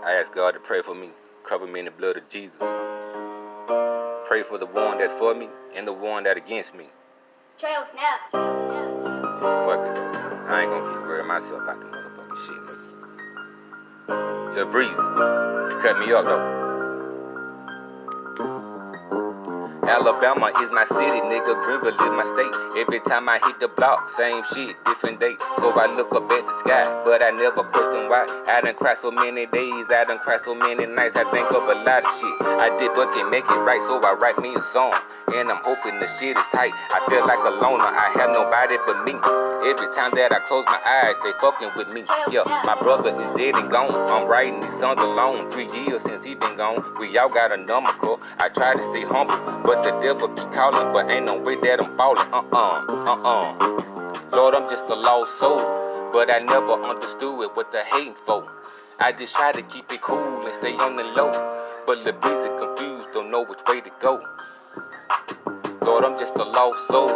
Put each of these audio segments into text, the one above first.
I ask God to pray for me, cover me in the blood of Jesus. Pray for the one that's for me and the one that's against me. Trail snap. Fuck it. I ain't gonna keep worrying myself about the motherfucking shit, nigga. Lil Breezy, cut me up though. Alabama is my city, nigga. Greenville is my state. Every time I hit the block, same shit, different day. So I look up at the sky, but I never question why. I done cried so many days, I done cried so many nights. I think of a lot of shit I did but can't make it right, so I write me a song. And I'm hoping the shit is tight. I feel like a loner, I have nobody but me. Every time that I close my eyes, they fucking with me. Yeah, my brother is dead and gone. I'm writing these songs alone. 3 years since he been gone. We all got a number call. I try to stay humble, but the devil keep calling. But ain't no way that I'm falling. Lord, I'm just a lost soul, but I never understood it, what the hating for. I just try to keep it cool and stay on the low, but the beats are confused, don't know which way to go. Lord, I'm just a lost soul,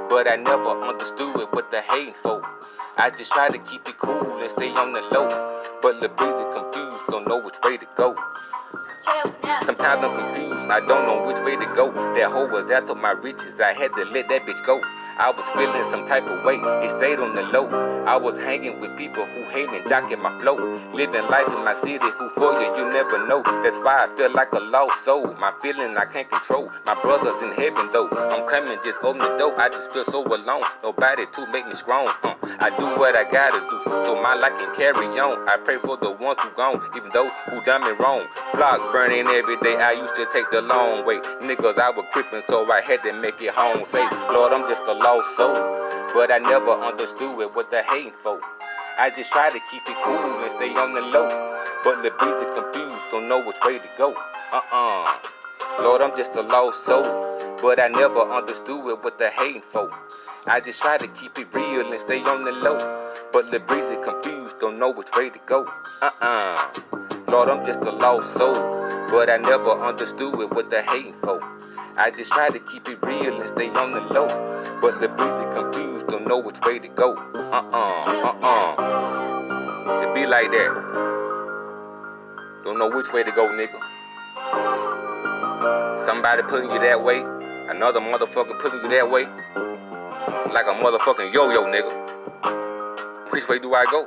but I never understood it, what the hating for. I just try to keep it cool and stay on the low, but the beats are confused, don't know which way to go. Sometimes I'm confused, I don't know which way to go. That hoe was after my riches, I had to let that bitch go. I was feeling some type of way, it stayed on the low. I was hanging with people who hate and jocking my flow. Living life in my city, who for you never know. That's why I feel like a lost soul, my feeling I can't control. My brother's in heaven though, I'm coming, just open the door. I just feel so alone, nobody to make me strong. I do what I gotta do, so my life can carry on. I pray for the ones who gone, even those who done me wrong. Block burning every day, I used to take the long way. Niggas, I was creeping, so I had to make it home safe. Lord, I'm just a lost soul, but I never understood it, what the hating for. I just try to keep it cool and stay on the low, but the beats are confused, don't know which way to go. Lord, I'm just a lost soul, but I never understood it, what the hating for. I just try to keep it real and stay on the low, but the breeze is confused, don't know which way to go. Lord, I'm just a lost soul, but I never understood it, what the hating for. I just try to keep it real and stay on the low, but the breeze is confused, don't know which way to go. It be like that. Don't know which way to go, nigga. Somebody pulling you that way, another motherfucker pulling you that way. Like a motherfucking yo-yo, nigga. Which way do I go?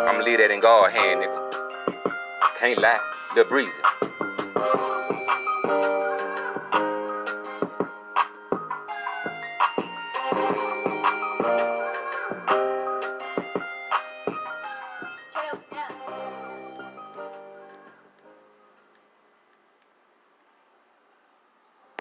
I'ma leave that in God's hand, nigga. Can't lie, Lil Breezy.